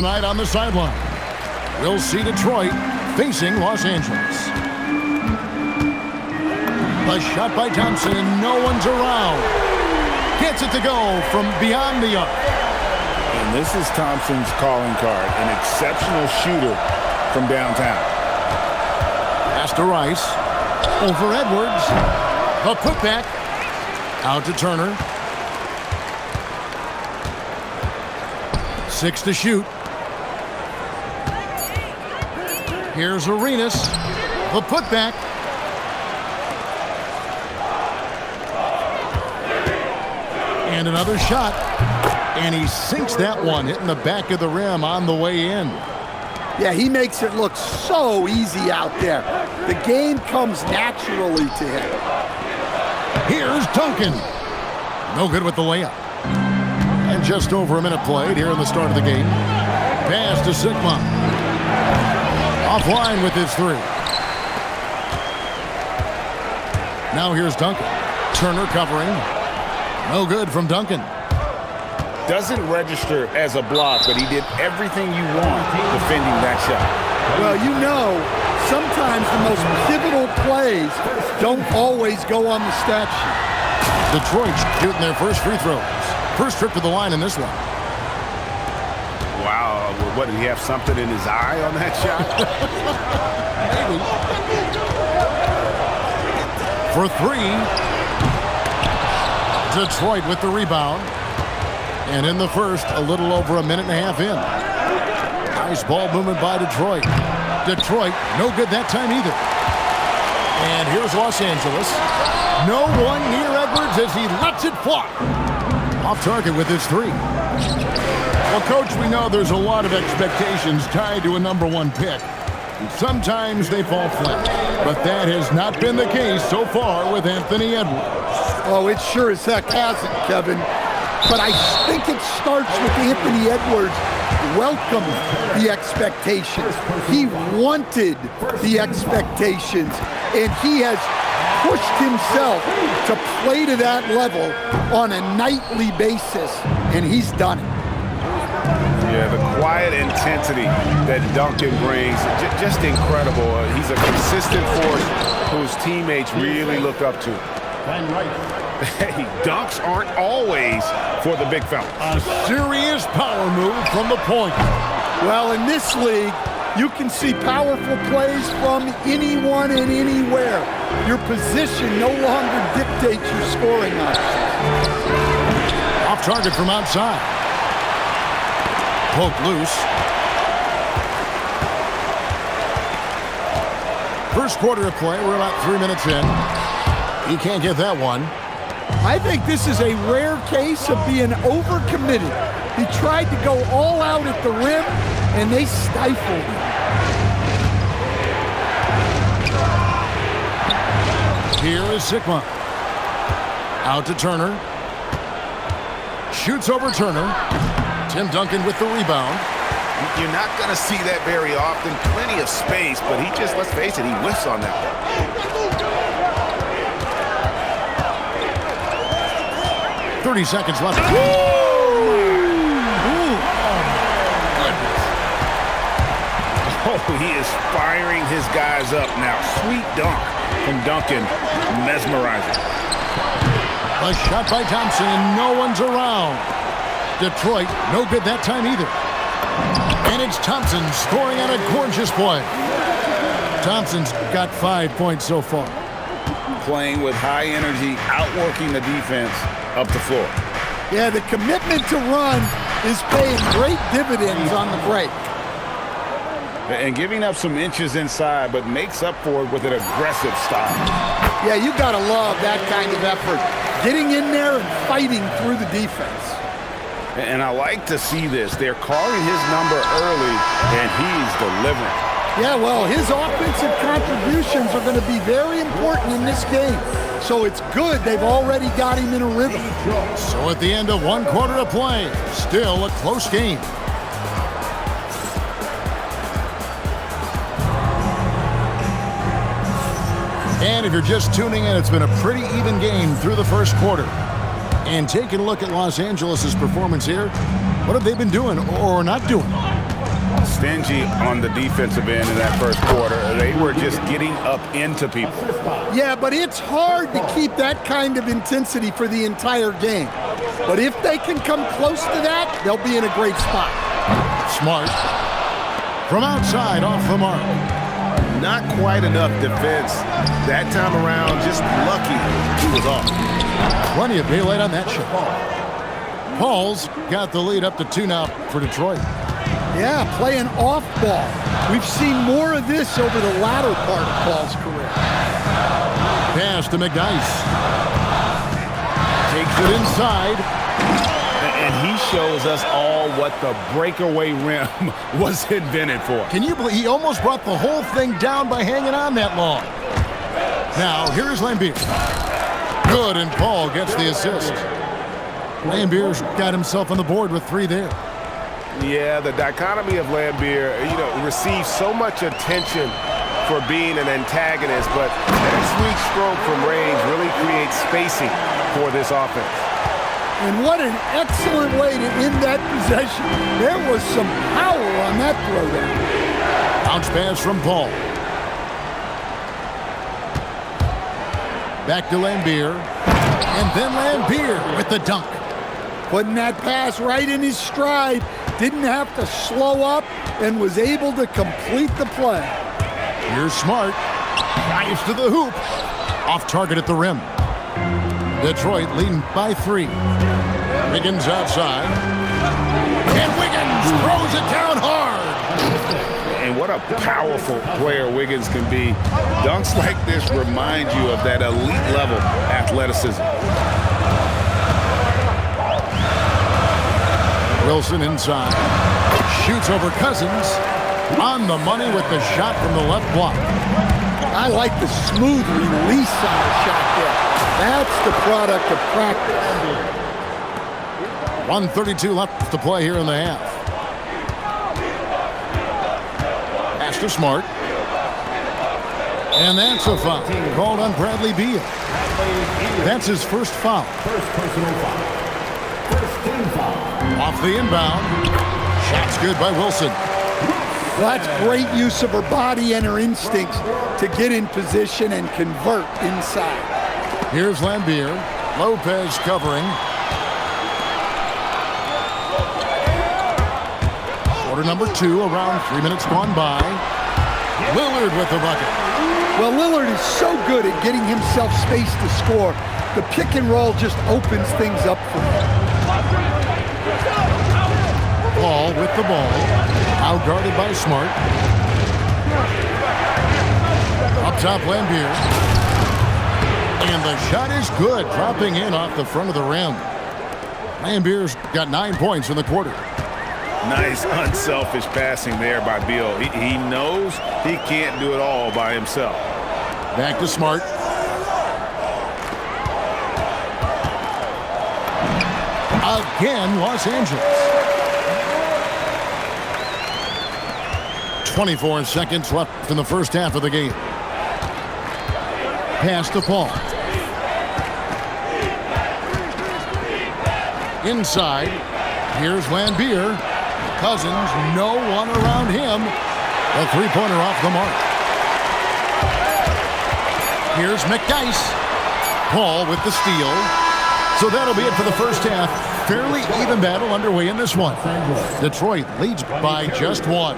Tonight on the sideline, we'll see Detroit facing Los Angeles. A shot by Thompson, and no one's around. Gets it to go from beyond the arc. And this is Thompson's calling card, an exceptional shooter from downtown. Pass to Rice. Over Edwards. A putback. Out to Turner. 6 to shoot. Here's Arenas. The putback. And another shot. And he sinks that one, hitting the back of the rim on the way in. Yeah, he makes it look so easy out there. The game comes naturally to him. Here's Duncan. No good with the layup. And just over a minute played here in the start of the game. Pass to Sigma. Offline with his 3. Now here's Duncan. Turner covering. No good from Duncan. Doesn't register as a block, but he did everything you want defending that shot. Well, you know, sometimes the most pivotal plays don't always go on the stat sheet. Detroit shooting their first free throws. First trip to the line in this one. Wow, what, did he have something in his eye on that shot? Maybe. For 3. Detroit with the rebound. And in the first, a little over a minute and a half in. Nice ball movement by Detroit. Detroit, no good that time either. And here's Los Angeles. No one near Edwards as he lets it fly. Off target with his 3. Well, Coach, we know there's a lot of expectations tied to a #1 pick. And sometimes they fall flat. But that has not been the case so far with Anthony Edwards. Oh, it sure as heck hasn't, Kevin. But I think it starts with Anthony Edwards welcomed the expectations. He wanted the expectations, and he has pushed himself to play to that level on a nightly basis, and he's done it. Yeah, the quiet intensity that Duncan brings, just incredible. He's a consistent force whose teammates really look up to. Hey, dunks aren't always for the big fella. A serious power move from the point. Well, in this league, you can see powerful plays from anyone and anywhere. Your position no longer dictates your scoring options. Off target from outside. Poke loose. First quarter of play, we're about 3 minutes in. He can't get that one. I think this is a rare case of being overcommitted. He tried to go all out at the rim, and they stifled him. Here is Sigma. Out to Turner. Shoots over Turner. Tim Duncan with the rebound. You're not going to see that very often. Plenty of space, but he just, let's face it, he whiffs on that one. 30 seconds left. Ooh. Oh, he is firing his guys up now. Sweet dunk from Duncan. Mesmerizing. A shot by Thompson, and no one's around. Detroit, no good that time either. And it's Thompson scoring on a gorgeous play. Thompson's got 5 points so far. Playing with high energy, outworking the defense up the floor. Yeah, the commitment to run is paying great dividends on the break. And giving up some inches inside, but makes up for it with an aggressive style. Yeah, you got to love that kind of effort. Getting in there and fighting through the defense. And I like to see this. They're calling his number early, and he's delivering. Yeah, well, his offensive contributions are going to be very important in this game. So it's good they've already got him in a rhythm. So at the end of 1 quarter of play, still a close game. And if you're just tuning in, it's been a pretty even game through the first quarter. And taking a look at Los Angeles' performance here, what have they been doing or not doing? stingy on the defensive end in that first quarter. They were just getting up into people. Yeah, but it's hard to keep that kind of intensity for the entire game. But if they can come close to that, they'll be in a great spot. Smart. From outside, off the mark. Not quite enough defense that time around. Just lucky he was off. Plenty of daylight on that shot. Paul's got the lead up to 2 now for Detroit. Yeah, playing off ball. We've seen more of this over the latter part of Paul's career. Pass to McDice. Takes it inside. And he shows us all what the breakaway rim was invented for. Can you believe he almost brought the whole thing down by hanging on that long? Now, here's Lambier. Good, and Paul gets the assist. Lambier's got himself on the board with 3 there. Yeah, the dichotomy of Lambier, receives so much attention for being an antagonist, but that sweet stroke from range really creates spacing for this offense. And what an excellent way to end that possession. There was some power on that throwdown. Bounce pass from Paul. Back to Lambier. And then Lambier with the dunk. Putting that pass right in his stride. Didn't have to slow up and was able to complete the play. Here's Smart. Drives to the hoop. Off target at the rim. Detroit leading by 3. Wiggins outside. And Wiggins throws it down hard. And what a powerful player Wiggins can be. Dunks like this remind you of that elite level athleticism. Wilson inside. Shoots over Cousins. On the money with the shot from the left block. I like the smooth release on the shot there. That's the product of practice. 1:32 left to play here in the half. Pass to Smart. And that's a foul called on Bradley Beal. That's his first foul. First personal foul. First team foul. Off the inbound. Shot's good by Wilson. Well, that's great use of her body and her instincts to get in position and convert inside. Here's Lambier. Lopez covering. Quarter number 2, around 3 minutes gone by. Lillard with the bucket. Well, Lillard is so good at getting himself space to score. The pick and roll just opens things up for him. Paul with the ball. Out guarded by Smart. Up top, Lambier. And the shot is good, dropping in off the front of the rim. Lambier's got 9 points in the quarter. Nice, unselfish passing there by Beal. He knows he can't do it all by himself. Back to Smart. Again, Los Angeles. 24 seconds left in the first half of the game. Pass to Paul. Inside. Here's Lambier. Cousins, no one around him. A 3-pointer off the mark. Here's McDice. Paul with the steal. So that'll be it for the first half. Fairly even battle underway in this one. Detroit leads by just 1.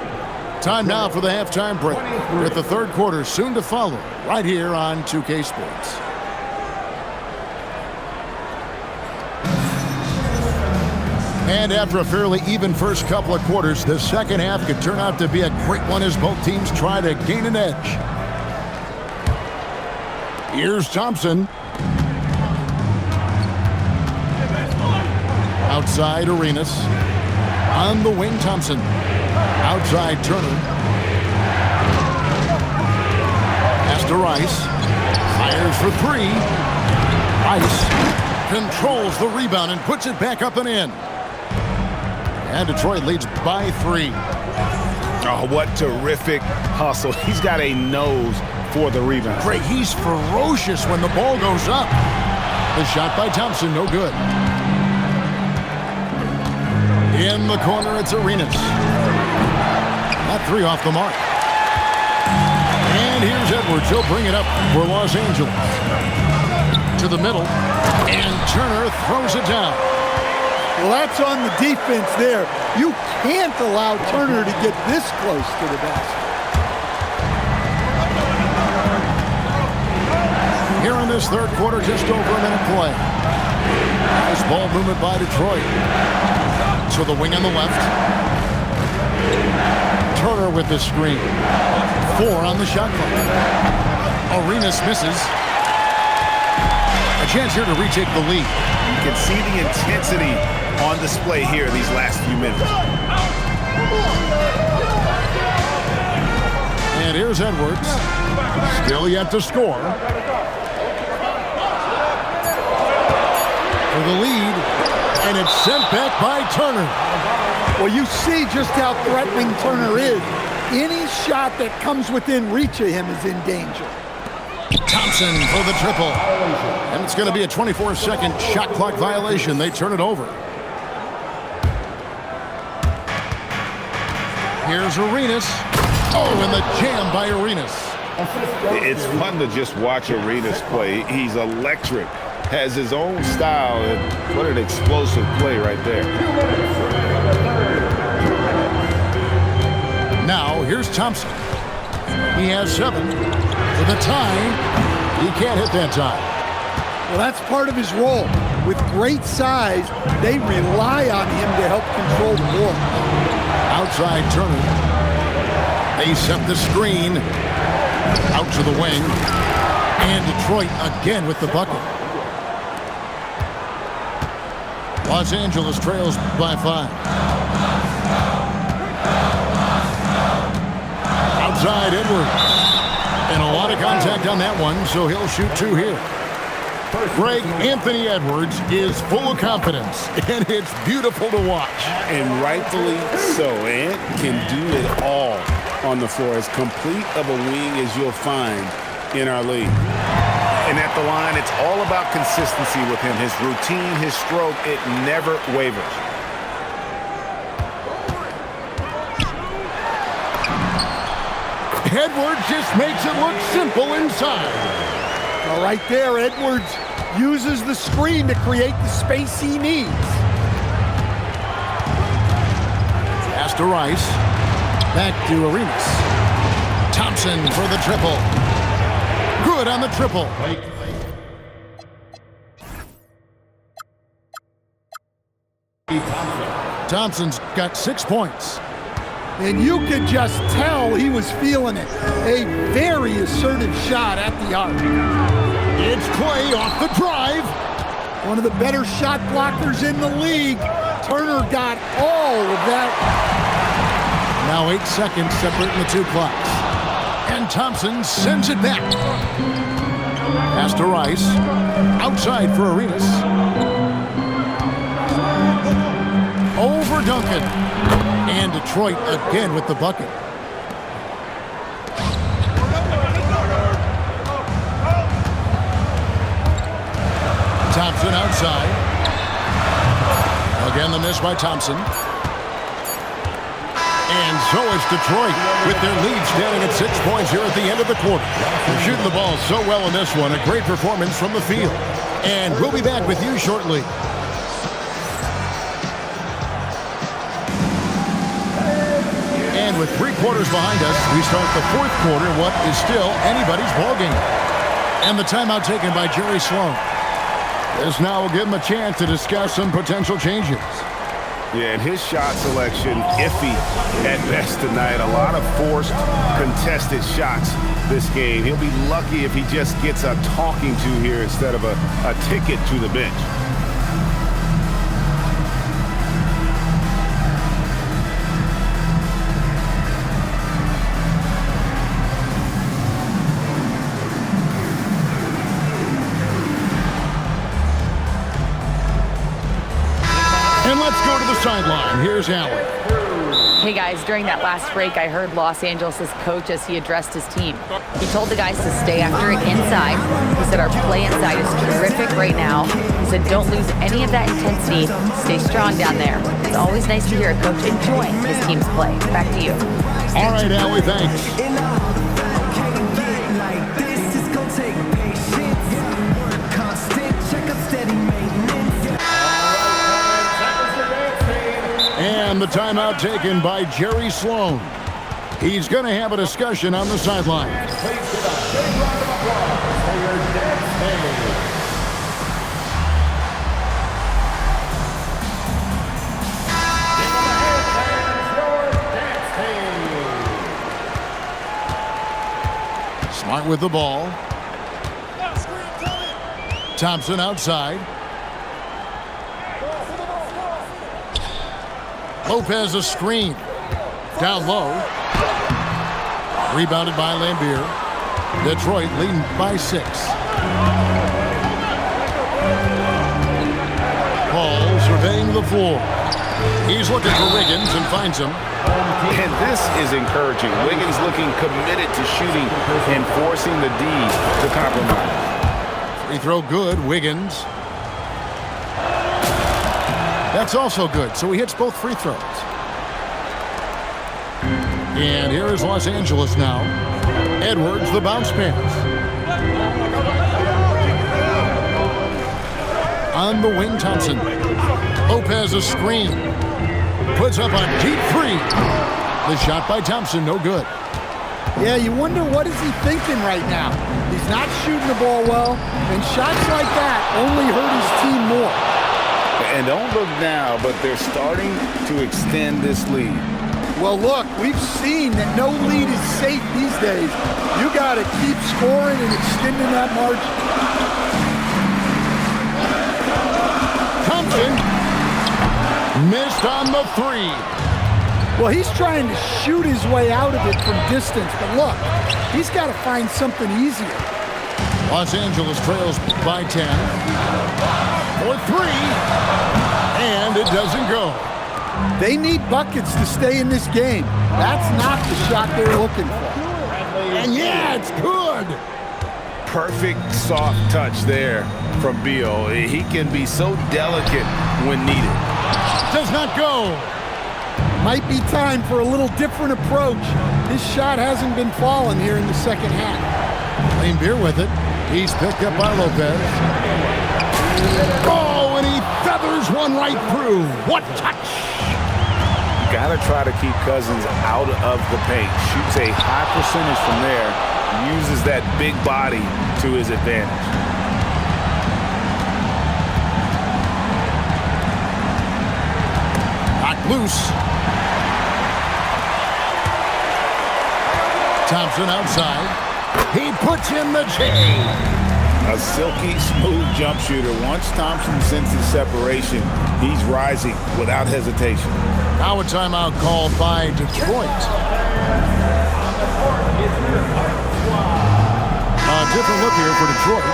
Time now for the halftime break, with the third quarter soon to follow, right here on 2K Sports. And after a fairly even first couple of quarters, the second half could turn out to be a great one as both teams try to gain an edge. Here's Thompson. Outside Arenas. On the wing, Thompson. Outside Turner. Pass to Rice. Fires for 3. Rice controls the rebound and puts it back up and in. And Detroit leads by 3. Oh, what terrific hustle. He's got a nose for the rebound. Great. He's ferocious when the ball goes up. The shot by Thompson, no good. In the corner, it's Arenas. three off the mark. And here's Edwards. He'll bring it up for Los Angeles. To the middle. And Turner throws it down. Well, that's on the defense there. You can't allow Turner to get this close to the basket. Here in this third quarter, just over a minute play. Nice ball movement by Detroit. To the wing on the left. Turner with the screen. 4 on the shot clock. Arenas misses. A chance here to retake the lead. You can see the intensity on display here these last few minutes. And here's Edwards. Still yet to score. For the lead. And it's sent back by Turner. Well, you see just how threatening Turner is. Any shot that comes within reach of him is in danger. Thompson for the triple. And it's going to be a 24-second shot clock violation. They turn it over. Here's Arenas. Oh, and the jam by Arenas. It's fun to just watch Arenas play. He's electric. Has his own style. And what an explosive play right there. Now, here's Thompson. He has 7. For the tie. He can't hit that time. Well, that's part of his role. With great size, they rely on him to help control the ball. Outside Turner. They set the screen. Out to the wing. And Detroit again with the bucket. Los Angeles trails by 5. Outside Edwards. And a lot of contact on that one, so he'll shoot 2 here. Greg, Anthony Edwards is full of confidence, and it's beautiful to watch. And rightfully so. Ant can do it all on the floor. As complete of a wing as you'll find in our league. And at the line, it's all about consistency with him. His routine, his stroke, it never wavers. Edwards just makes it look simple inside. Well, right there, Edwards uses the screen to create the space he needs. Pass to Rice. Back to Arenas. Thompson for the triple. Good on the triple. Thompson's got 6 points. And you could just tell he was feeling it. A very assertive shot at the arc. It's Clay off the drive. One of the better shot blockers in the league. Turner got all of that. Now 8 seconds separating the 2 clocks. And Thompson sends it back. Pass to Rice. Outside for Arenas. Over Duncan. And Detroit again with the bucket. Thompson outside. Again the miss by Thompson. And so is Detroit with their lead standing at 6 points here at the end of the quarter. They're shooting the ball so well in this one. A great performance from the field. And we'll be back with you shortly. And with 3 quarters behind us, we start the 4th quarter, what is still anybody's ballgame. And the timeout taken by Jerry Sloan. This now will give him a chance to discuss some potential changes. Yeah, and his shot selection, iffy at best tonight. A lot of forced, contested shots this game. He'll be lucky if he just gets a talking to here instead of a ticket to the bench. And let's go to the sideline. Here's Allen. Hey Hey guys, during that last break, I heard Los Angeles' coach as he addressed his team. He told the guys to stay after it inside. He said our play inside is terrific right now. He said don't lose any of that intensity. Stay strong down there. It's always nice to hear a coach enjoying his team's play. Back to you. All right, Allie, thanks. And the timeout taken by Jerry Sloan. He's going to have a discussion on the sideline. Smart with the ball. Thompson outside. Lopez a screen. Down low. Rebounded by Lambier. Detroit leading by 6. Paul surveying the floor. He's looking for Wiggins and finds him. And this is encouraging. Wiggins looking committed to shooting and forcing the D to compromise. Free throw good. Wiggins. That's also good, so he hits both free throws. And here is Los Angeles now. Edwards, the bounce pass. On the wing, Thompson. Lopez a screen. Puts up a deep 3. The shot by Thompson, no good. Yeah, you wonder what is he thinking right now. He's not shooting the ball well, and shots like that only hurt his team more. And don't look now, but they're starting to extend this lead. Well, look, we've seen that no lead is safe these days. You got to keep scoring and extending that margin. Thompson missed on the 3. Well, he's trying to shoot his way out of it from distance, but look, he's got to find something easier. Los Angeles trails by 10. For 3. And it doesn't go. They need buckets to stay in this game. That's not the shot they're looking for. And yeah, it's good. Perfect soft touch there from Beal. He can be so delicate when needed. Does not go. Might be time for a little different approach. His shot hasn't been falling here in the second half. Lambier with it. He's picked up by Lopez. Oh, and he feathers one right through. What touch! Got to try to keep Cousins out of the paint. Shoots a high percentage from there. Uses that big body to his advantage. Knocked loose. Thompson outside. He puts in the J. A silky smooth jump shooter. Once Thompson senses separation, he's rising without hesitation. Now a timeout called by Detroit. A different look here for Detroit.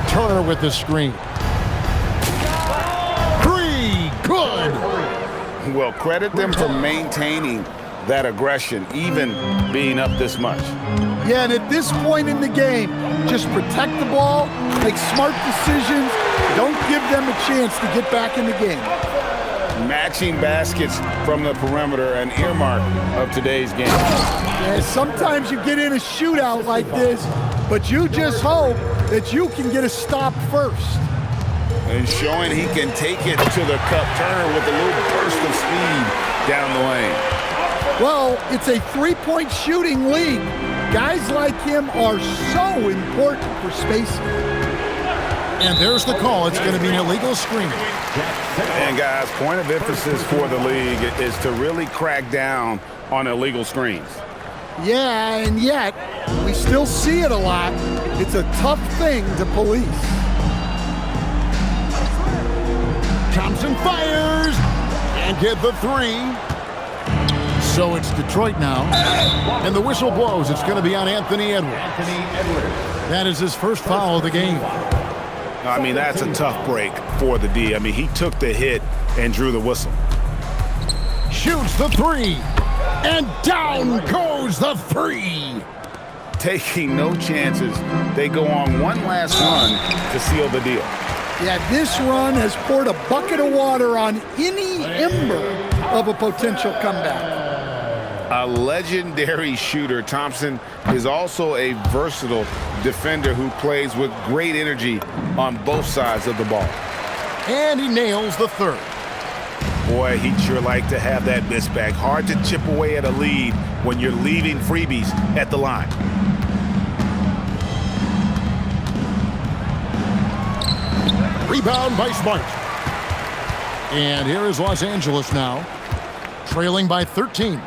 Turner with the screen. 3, good. Well, credit them for maintaining that aggression, even being up this much. Yeah, and at this point in the game, just protect the ball, make smart decisions, don't give them a chance to get back in the game. Matching baskets from the perimeter, an earmark of today's game. Yeah, sometimes you get in a shootout like this, but you just hope that you can get a stop first. And showing he can take it to the cup. Turner with a little burst of speed down the lane. Well, it's a three-point shooting league. Guys like him are so important for spacing. And there's the call. It's going to be an illegal screen. And guys, point of emphasis for the league is to really crack down on illegal screens. Yeah, and yet, we still see it a lot. It's a tough thing to police. Thompson fires and get the 3. So it's Detroit now. And the whistle blows. It's going to be on Anthony Edwards. That is his first foul of the game. I mean, that's a tough break for the D. I mean, he took the hit and drew the whistle. Shoots the three. And down goes the three. Taking no chances. They go on one last run to seal the deal. Yeah, this run has poured a bucket of water on any ember of a potential comeback. A legendary shooter, Thompson is also a versatile defender who plays with great energy on both sides of the ball. And he nails the third. Boy, he'd sure like to have that miss back. Hard to chip away at a lead when you're leaving freebies at the line. Rebound by Smart. And here is Los Angeles now, trailing by 13.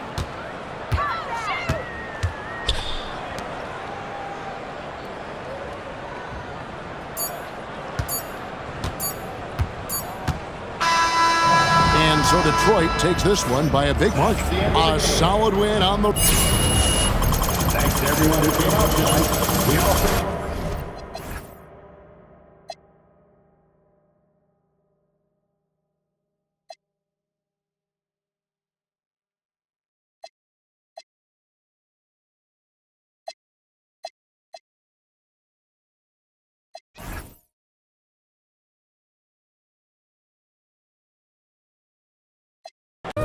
And so Detroit takes this one by a big margin. A solid win on the... Thanks to everyone who came out tonight. We also